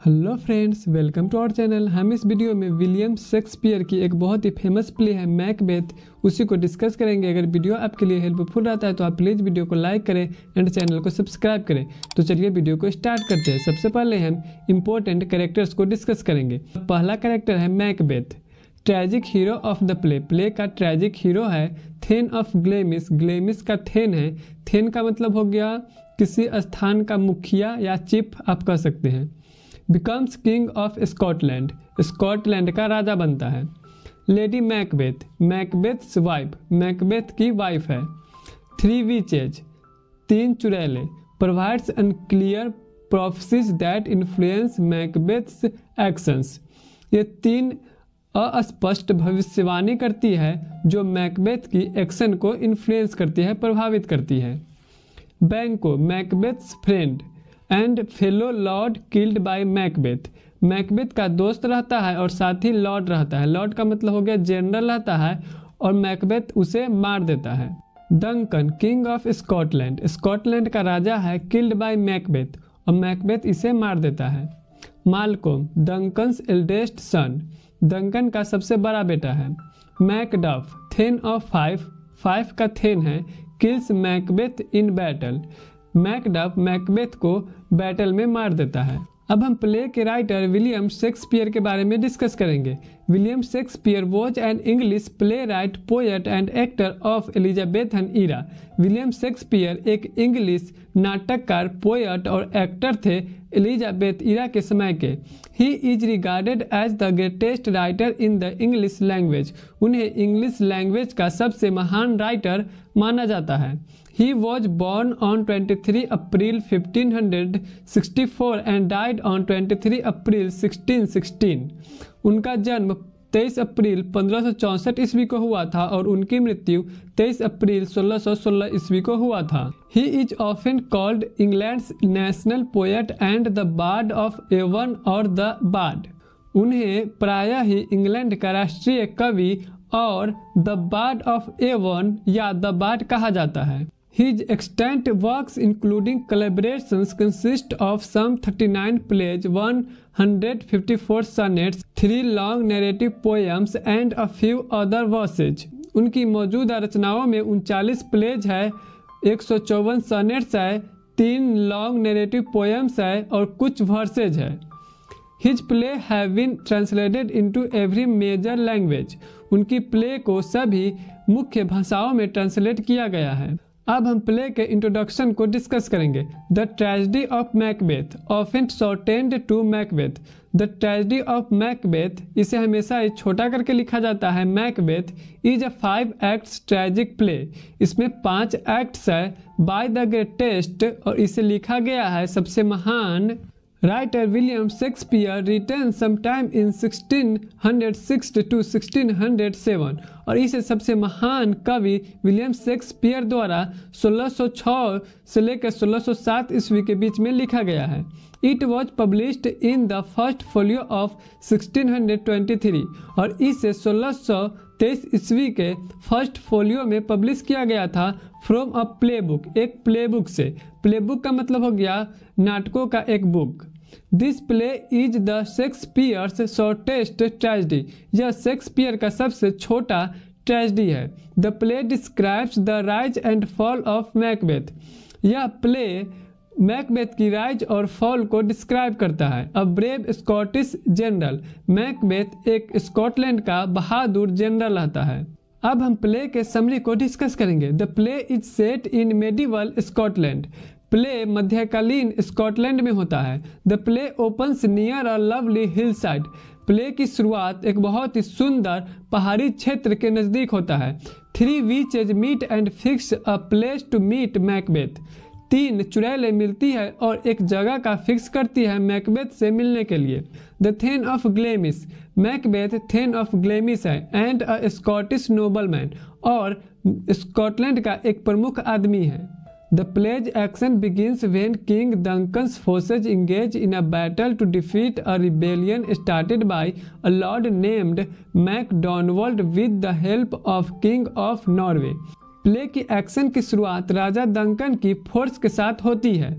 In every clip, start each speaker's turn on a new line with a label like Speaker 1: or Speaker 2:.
Speaker 1: Hello friends, welcome to our channel. हम इस video में विलियम शेक्सपियर की एक बहुत ही फेमस प्ले है मैकबेथ, उसी को डिस्कस करेंगे। अगर वीडियो आपके लिए हेल्पफुल रहता है तो आप प्लीज़ वीडियो को लाइक करें एंड चैनल को सब्सक्राइब करें। तो चलिए वीडियो को स्टार्ट करते हैं। सबसे पहले हम इंपॉर्टेंट कैरेक्टर्स को डिस्कस करेंगे। पहला कैरेक्टर है Macbeth, tragic hero of the play का ट्रेजिक हीरो है। थेन ऑफ ग्लेमिस, ग्लेमिस का थेन है। थेन का मतलब हो गया किसी स्थान का मुखिया या चीफ आप कह सकते हैं। Becomes king of Scotland, Scotland का राजा बनता है। Lady Macbeth, Macbeth's wife, Macbeth की वाइफ है। 3 विचेज, 3 चुड़ैले। Provides unclear prophecies that influence Macbeth's actions, ये 3 अस्पष्ट भविष्यवाणी करती है जो मैकबेथ की एक्शन को इन्फ्लुएंस करती है, प्रभावित करती है। Banquo, Macbeth's friend and fellow lord killed by Macbeth, Macbeth का दोस्त रहता है और साथ ही लॉर्ड रहता है। लॉर्ड का मतलब हो गया जनरल रहता है और मैकबेथ उसे मार देता है। Duncan, king of Scotland, Scotland का राजा है, किल्ड बाय मैकबेथ और मैकबेथ इसे मार देता है। Malcolm, Duncan's eldest son, Duncan का सबसे बड़ा बेटा है। मैकडफ, थेन ऑफ 5 का थेन है, किल्स मैकबेथ इन बैटल, मैकडफ मैकबेथ को बैटल में मार देता है। अब हम प्ले के राइटर विलियम शेक्सपियर के बारे में डिस्कस करेंगे। William Shakespeare was an English playwright, poet and actor of Elizabethan era. William Shakespeare एक इंग्लिश नाटककार, पोएट और एक्टर थे एलिजाबेथ ईरा के समय के। He is regarded as the greatest writer in the English language, उन्हें English language का सबसे महान राइटर माना जाता है। He was born on 23 April 1564 and died on 23 April 1616. उनका जन्म 23 अप्रैल 1564 ईस्वी को हुआ था और उनकी मृत्यु 23 अप्रैल 1616 ईस्वी को हुआ था। He is often called England's national poet and the bard of Avon और the bard. उन्हें प्रायः ही इंग्लैंड का राष्ट्रीय कवि और द बार्ड ऑफ एवन या द बार्ड कहा जाता है। His extant works including collaborations consist of some 39 plays, 154 sonnets, 3 long narrative poems and a few other verses. उनकी मौजूदा रचनाओं में 39 प्लेज है, 154 सनेट्स है, 3 लॉन्ग नैरेटिव पोएम्स है और कुछ वर्सेज है। His play have been translated into every major language. उनकी प्ले को सभी मुख्य भाषाओं में ट्रांसलेट किया गया है। अब हम प्ले के इंट्रोडक्शन को डिस्कस करेंगे। The tragedy of Macbeth, often shortened to Macbeth. The tragedy of Macbeth, इसे हमेशा ही छोटा करके लिखा जाता है। Macbeth is a 5 acts tragic play, इसमें 5 एक्ट्स है। बाय द ग्रेटेस्ट, और इसे लिखा गया है सबसे महान writer William Shakespeare, written sometime in 1606 to 1607, और इसे सबसे महान कवि विलियम शेक्सपियर द्वारा 1606 से लेकर 1607 ईस्वी के बीच में लिखा गया है। It was published in the first folio of 1623, और इसे 1623 ईस्वी के फर्स्ट फोलियो में पब्लिश किया गया था। फ्रॉम अ प्ले बुक, एक प्ले बुक से। प्ले बुक का मतलब हो गया नाटकों का एक book. This play is the Shakespeare's shortest tragedy, यह शेक्सपियर का सबसे छोटा ट्रेजेडी है। The play describes the rise and fall of Macbeth, यह प्ले मैकबेथ की राइज और फॉल को डिस्क्राइब करता है। A brave Scottish general, Macbeth एक स्कॉटलैंड का बहादुर जनरल रहता है। अब हम प्ले के समरी को डिस्कस करेंगे। The play is set in medieval Scotland, play मध्यकालीन स्कॉटलैंड में होता है। The play opens near a lovely hill side, play की शुरुआत एक बहुत ही सुंदर पहाड़ी क्षेत्र के नज़दीक होता है। 3 witches meet and fix a place to meet Macbeth, 3 चुड़ैलें मिलती है और एक जगह का फिक्स करती है मैकबेथ से मिलने के लिए। The thane of Glamis, Macbeth thane of Glamis है। एंड अ स्कॉटिश नोबलमैन, और स्कॉटलैंड का एक प्रमुख आदमी है। The play's action begins when King Duncan's forces engage in a battle to defeat a rebellion started by a lord named Macdonald with the help of king of Norway. Play की action की शुरुआत राजा Duncan की force के साथ होती है।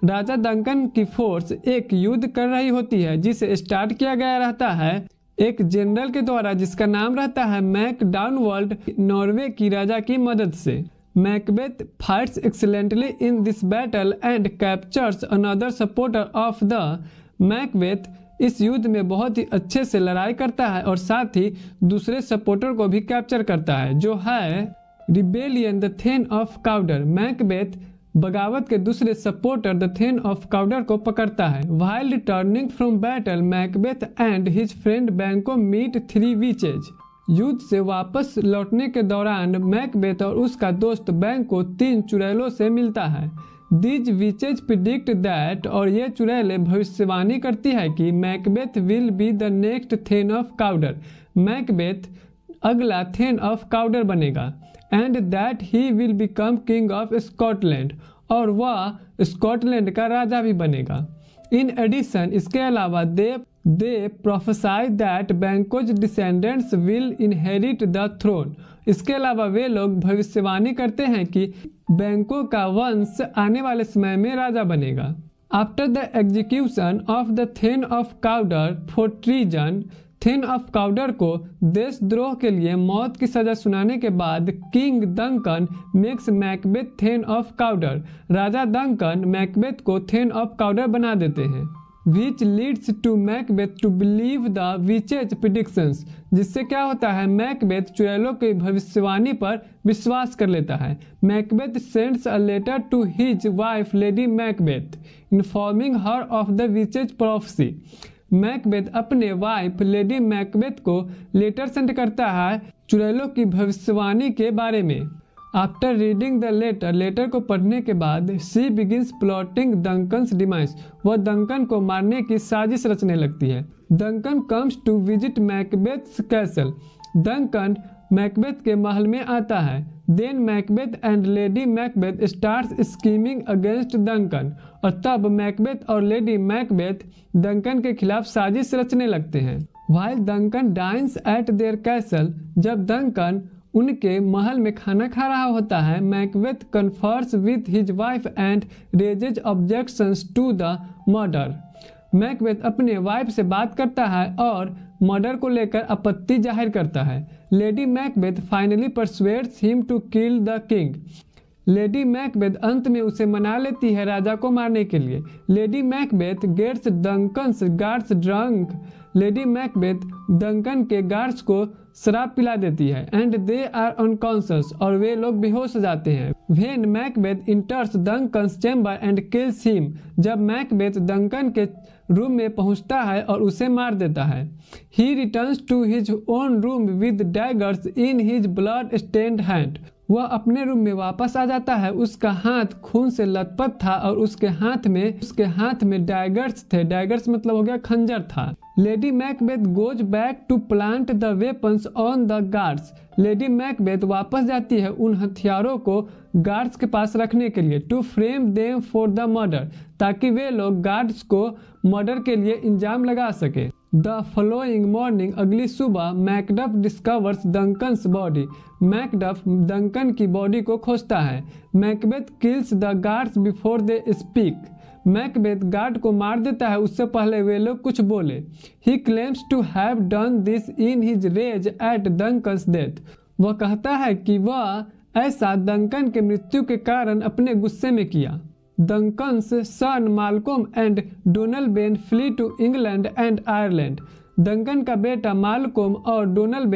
Speaker 1: राजा Duncan की force एक युद्ध कर रही होती है जिसे स्टार्ट किया गया रहता है एक जनरल के द्वारा जिसका नाम रहता है मैकडॉनल्ड नॉर्वे की राजा की मदद से। Macbeth fights excellently in this battle and captures another supporter of the. Macbeth इस युद्ध में बहुत ही अच्छे से लड़ाई करता है और साथ ही दूसरे सपोर्टर को भी कैप्चर करता है जो है rebellion the thane of Cawdor. Macbeth बगावत के दूसरे supporter the thane of Cawdor को पकड़ता है। While returning from battle Macbeth and his friend Banquo meet 3 witches. युद्ध से वापस लौटने के दौरान मैकबेथ और उसका दोस्त बैंको 3 चुड़ैलों से मिलता है। दीज विचेज प्रिडिक्ट दैट, और ये चुड़ैलें भविष्यवाणी करती है कि Macbeth will be the next thane of Cawdor. Macbeth अगला थेन ऑफ काउडर बनेगा and that he will become king of Scotland, और वह स्कॉटलैंड का राजा भी बनेगा। इन एडिशन इसके अलावा they prophesy that Banquo's descendants will inherit the throne. इसके अलावा वे लोग भविष्यवाणी करते हैं कि बैंको का वंश आने वाले समय में राजा बनेगा। After the execution of the thane of Cawdor for treason, thane of Cawdor को देशद्रोह के लिए मौत की सजा सुनाने के बाद King Duncan makes Macbeth thane of Cawdor. राजा डंकन मैकबेथ को थेन ऑफ काउडर बना देते हैं। Which leads to Macbeth to believe the witches predictions, जिससे क्या होता है मैकबेथ चुड़ैलों की भविष्यवाणी पर विश्वास कर लेता है। Macbeth sends a letter to his wife Lady Macbeth informing her of the witches prophecy. Macbeth अपने वाइफ लेडी मैकबेथ को लेटर सेंड करता है चुड़ैलों की भविष्यवाणी के बारे में। आफ्टर रीडिंग द लेटर को पढ़ने के बाद she begins plotting Duncan's demise, वह डंकन को मारने की साजिश रचने लगती है। Duncan comes to visit Macbeth's castle, Duncan Macbeth के महल में आता है। Then Macbeth and Lady Macbeth starts scheming against Duncan, और तब मैकबेथ और लेडी मैकबेथ डंकन के खिलाफ साजिश रचने लगते हैं। While Duncan dines at their castle, जब डंकन उनके महल में खाना खा रहा होता है, Macbeth confers with his wife and raises objections to the murder. Macbeth अपने वाइफ से बात करता है और मर्डर को लेकर आपत्ति जाहिर करता है। Lady Macbeth finally persuades him to kill the king, Lady Macbeth अंत में उसे मना लेती है राजा को मारने के लिए। Lady Macbeth gets Duncan's guards drunk, Lady Macbeth Duncan के गार्ड्स को शराब पिला देती है। एंड दे आर अनकॉन्शियस, और वे लोग बेहोश हो जाते हैं। When Macbeth enters Duncan's chamber and kills him, जब मैकबेथ डंकन के रूम में पहुंचता है और उसे मार देता है। He returns to his own room with daggers in his blood stained hand, वह अपने रूम में वापस आ जाता है। उसका हाथ खून से लथपथ था और उसके हाथ में डैगर्स थे। डैगर्स मतलब हो गया खंजर था। Lady Macbeth goes back to plant the weapons on the guards, Lady Macbeth वापस जाती है उन हथियारों को गार्ड्स के पास रखने के लिए। To frame them for the murder, ताकि वे लोग गार्ड्स को मर्डर के लिए इंजाम लगा सके। द फॉलोइंग मॉर्निंग, अगली सुबह Macduff discovers Duncan's body, Macduff Duncan की बॉडी को खोजता है। Macbeth kills the guards before they speak, Macbeth guard को मार देता है उससे पहले वे लोग कुछ बोले। He claims to have done this in his rage at Duncan's death, वह कहता है कि वह ऐसा डंकन के मृत्यु के कारण अपने गुस्से में किया। Duncan's son Malcolm and Donald flee to England and Ireland, Duncan का बेटा माल्कोम और डोनाल्ड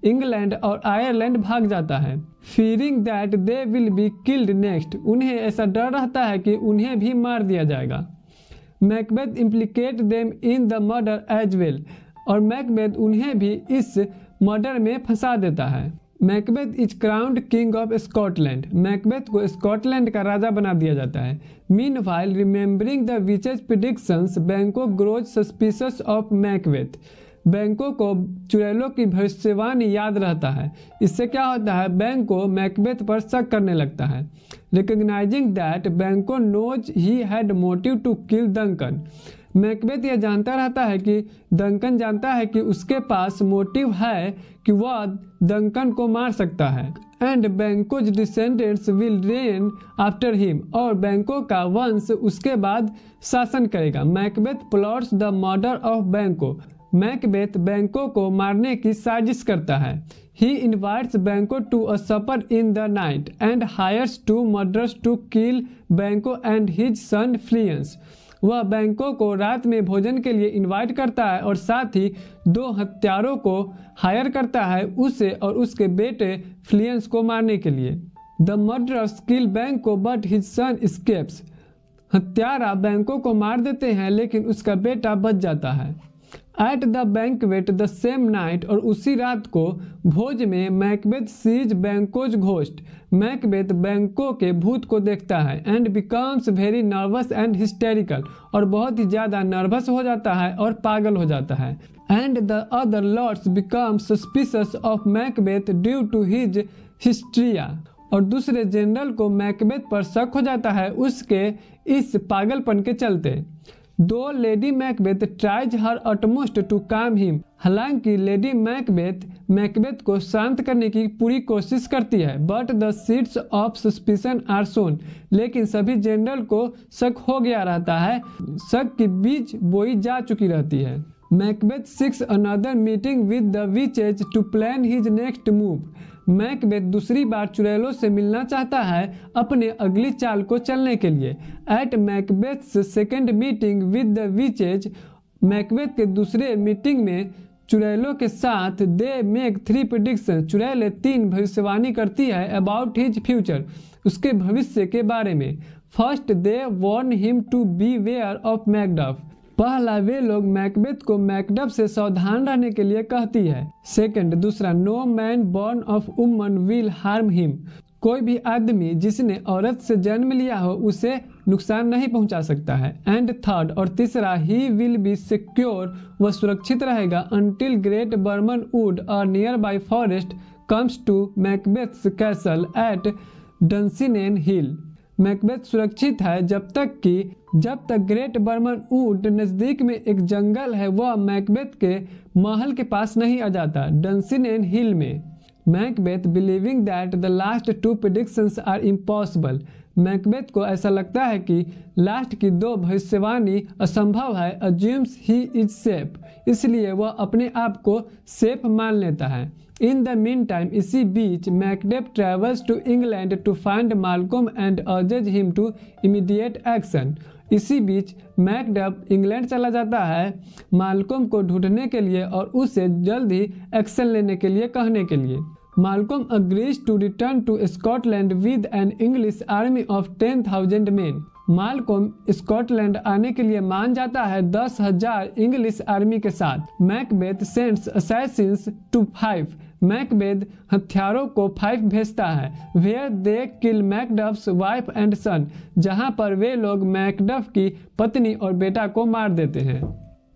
Speaker 1: इंग्लैंड और आयरलैंड भाग जाता है। Fearing that they will be killed next, उन्हें ऐसा डर रहता है कि उन्हें भी मार दिया जाएगा। Macbeth implicate them in the murder as well, और मैकबेथ उन्हें भी इस मर्डर में फंसा देता है। Macbeth is crowned king of Scotland, Macbeth को स्कॉटलैंड का राजा बना दिया जाता है। Meanwhile remembering the witches predictions, Banquo grows suspicious of Macbeth, Banquo को चुड़ैलों की भविष्यवाणी याद रहता है। इससे क्या होता है, बैंको मैकबेथ पर शक करने लगता है। Recognising that Banquo knows he had motive to kill Duncan, Macbeth यह जानता रहता है कि डंकन जानता है कि उसके पास मोटिव है कि वह डंकन को मार सकता है। And Banquo's descendants will reign after him, और बैंको का वंश उसके बाद शासन करेगा। Macbeth plots the murder of Banquo, Macbeth Banquo को मारने की साजिश करता है। He invites Banquo to a supper in the night and hires two murderers to kill Banquo and his son फ्लियंस, वह बैंको को रात में भोजन के लिए इनवाइट करता है और साथ ही 2 हत्यारों को हायर करता है, उसे और उसके बेटे फ्लियंस को मारने के लिए। द मर्डरर्स किल बैंको बट हिज सन एस्केप्स, हत्यारा बैंको को मार देते हैं लेकिन उसका बेटा बच जाता है। At the banquet the same night, और उसी रात को भोज में मैकबेथ सीज बैंकोज घोस्ट, मैकबेथ बैंको के भूत को देखता है। And becomes very nervous and hysterical, और बहुत ही ज़्यादा नर्वस हो जाता है और पागल हो जाता है। And the other lords become suspicious of Macbeth due to his hysteria, और दूसरे जनरल को मैकबेथ पर शक हो जाता है उसके इस पागलपन के चलते। Though Lady Macbeth tries her utmost to calm him, हालांकि लेडी मैकबेथ को शांत करने की पूरी कोशिश करती है। But the seeds of suspicion are sown, लेकिन सभी जनरल को शक हो गया रहता है, शक की बीज बोई जा चुकी रहती है। Macbeth seeks another meeting with the witches to plan his next move, Macbeth दूसरी बार चुड़ैलों से मिलना चाहता है अपने अगली चाल को चलने के लिए। At Macbeth's second meeting with the witches, Macbeth के दूसरे मीटिंग में चुड़ैलों के साथ दे मेक 3 प्रेडिक्शन, चुड़ैलें 3 भविष्यवाणी करती है अबाउट हिज फ्यूचर, उसके भविष्य के बारे में। First they warn him to beware of Macduff, पहला वे लोग मैकबेथ को मैकडफ से सावधान रहने के लिए कहती है। सेकंड दूसरा, no man born of woman will harm him, कोई भी आदमी जिसने औरत से जन्म लिया हो उसे नुकसान नहीं पहुंचा सकता है। एंड थर्ड और तीसरा, ही विल बी सिक्योर, वह सुरक्षित रहेगा until Great Birnam Wood or nearby forest comes to Macbeth's castle at Dunsinane Hill, Macbeth सुरक्षित है जब तक ग्रेट बर्मन वुड नज़दीक में एक जंगल है वह मैकबेथ के महल के पास नहीं आ जाता, डंसिनेन हिल में। Macbeth believing that the last 2 predictions are impossible, Macbeth को ऐसा लगता है कि लास्ट की 2 भविष्यवाणी असंभव है। अज्यूम्स ही इज सेफ, इसलिए वह अपने आप को सेफ मान लेता है। इन द मीन टाइम, इसी बीच Macbeth travels to England to find Malcolm and urges him to immediate action, इसी बीच मैकबेथ इंग्लैंड चला जाता है मालकोम को ढूंढने के लिए और उसे जल्द ही एक्शन लेने के लिए कहने के लिए। Malcolm agrees to return to Scotland with an English army of 10,000 men, Malcolm Scotland आने के लिए मान जाता है 10,000 इंग्लिश आर्मी के साथ। Macbeth sends assassins to 5, Macbeth हथियारों को 5 भेजता है। Where they kill Macduff's wife and son, जहां पर वे लोग मैकडफ की पत्नी और बेटा को मार देते हैं।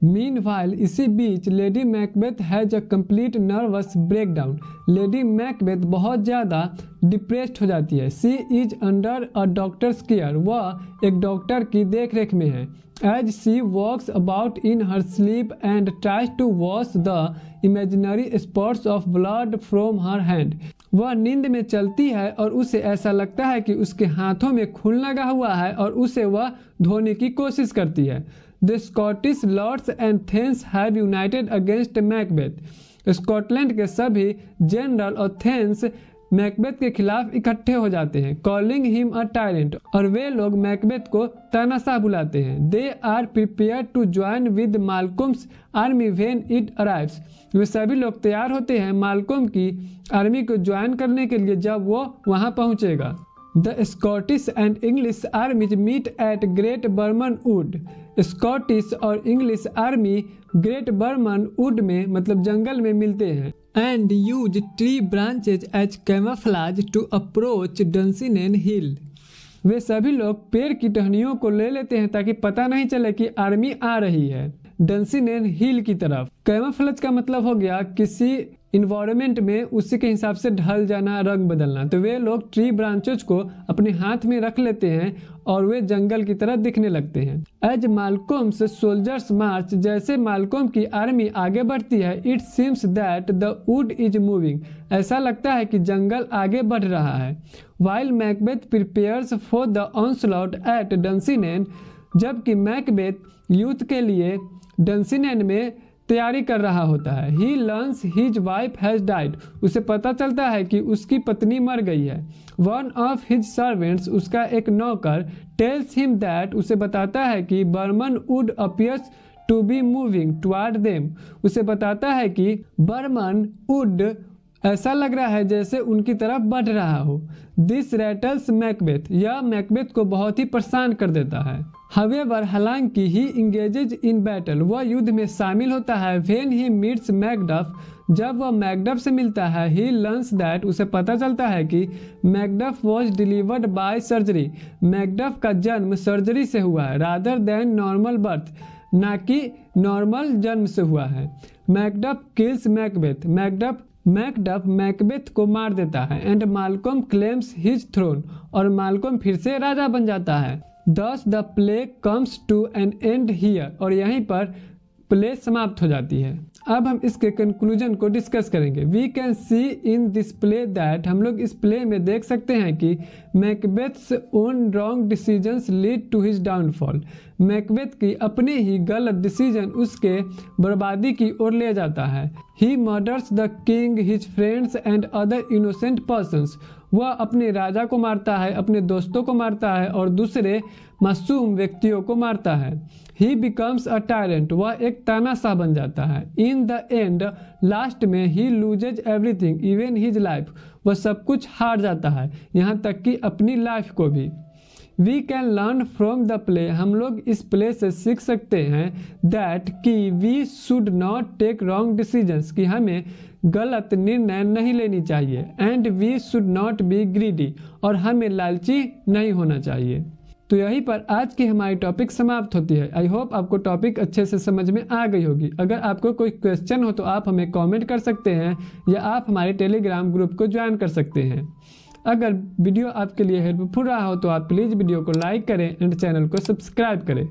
Speaker 1: मीनवाइल, इसी बीच Lady Macbeth has a complete nervous breakdown, Lady Macbeth बहुत ज़्यादा डिप्रेस्ड हो जाती है। She is under a doctor's care, वह एक डॉक्टर की देखरेख में है। As she walks about in her sleep and tries to wash the imaginary spots of blood from her hand, वह नींद में चलती है और उसे ऐसा लगता है कि उसके हाथों में खून लगा हुआ है और उसे वह धोने की कोशिश करती है। The Scottish Lords and Thanes have united against Macbeth. Scotland के सभी जनरल और थेन्स मैकबेथ के खिलाफ इकट्ठे हो जाते हैं। कॉलिंग हिम अ टायरेंट, और वे लोग मैकबेथ को तानाशाह बुलाते हैं। They are prepare to join with Malcolm's army when it arrives, वे सभी लोग तैयार होते हैं मालकोम की आर्मी को ज्वाइन करने के लिए जब वो वहां पहुंचेगा। The Scottish and English armies meet at Great Birnam Wood, Scottish और English army Great Birnam Wood में मतलब जंगल में मिलते हैं। And use tree branches as camouflage to approach Dunsinane Hill, वे सभी लोग पेड़ की टहनियों को ले लेते हैं ताकि पता नहीं चले कि आर्मी आ रही है डंसिनेन हिल की तरफ। कैमोफ्लेज का मतलब हो गया किसी इन्वायरमेंट में उसी के हिसाब से ढल जाना, रंग बदलना। तो वे लोग ट्री ब्रांचेज को अपने हाथ में रख लेते हैं और वे जंगल की तरह दिखने लगते हैं। एज मालकोम्स सोल्जर्स मार्च, जैसे मालकोम की आर्मी आगे बढ़ती है, it seems that the wood is moving, ऐसा लगता है कि जंगल आगे बढ़ रहा है। While Macbeth prepares for the onslaught at Dunsinane, जबकि मैकबेथ युद्ध के लिए डंसिनेन में तैयारी कर रहा होता है। He learns his wife has died, उसे पता चलता है कि उसकी पत्नी मर गई है। वन ऑफ हिज सर्वेंट्स, उसका एक नौकर, टेल्स हिम दैट, उसे बताता है कि Birnam wood appears to be moving toward them, उसे बताता है कि बर्मन वुड, ऐसा लग रहा है जैसे उनकी तरफ बढ़ रहा हो। दिस रैटल्स मैकबेथ, यह मैकबेथ को बहुत ही परेशान कर देता है। हवेवर, हालांकि ही इंगेजेज इन बैटल, वह युद्ध में शामिल होता है। व्हेन ही मीट्स मैकडफ, जब वह मैकडफ से मिलता है, ही लर्न्स दैट, उसे पता चलता है कि Macduff was delivered by surgery, Macduff का जन्म सर्जरी से हुआ है, रादर देन नॉर्मल बर्थ, ना कि नॉर्मल जन्म से हुआ है। Macduff kills Macbeth, Macduff Macbeth को मार देता है। And Malcolm claims his throne, और मालकोम फिर से राजा बन जाता है। Thus the play comes to an end here, और यहीं पर प्ले समाप्त हो जाती है। अब हम इसके कंक्लूजन को डिस्कस करेंगे। We can see in this play that, हम लोग इस प्ले में देख सकते हैं कि Macbeth's own wrong decisions lead to his downfall, Macbeth की अपने ही गलत डिसीजन उसके बर्बादी की ओर ले जाता है। He murders the king, his friends and other innocent persons, वह अपने राजा को मारता है, अपने दोस्तों को मारता है और दूसरे मासूम व्यक्तियों को मारता है। ही बिकम्स अ टायरेंट, वह एक तानाशाह बन जाता है। इन द एंड, लास्ट में, ही loses everything even his life, वह सब कुछ हार जाता है, यहाँ तक कि अपनी लाइफ को भी। We can learn from the play, हम लोग इस प्ले से सीख सकते हैं दैट कि we should not take wrong decisions, कि हमें गलत निर्णय नहीं लेनी चाहिए। And we should not be greedy, और हमें लालची नहीं होना चाहिए। तो यहीं पर आज की हमारी टॉपिक समाप्त होती है। आई होप आपको टॉपिक अच्छे से समझ में आ गई होगी। अगर आपको कोई क्वेश्चन हो तो आप हमें कमेंट कर सकते हैं, या आप हमारे टेलीग्राम ग्रुप को ज्वाइन कर सकते हैं। अगर वीडियो आपके लिए हेल्पफुल रहा हो तो आप प्लीज़ वीडियो को लाइक करें एंड चैनल को सब्सक्राइब करें।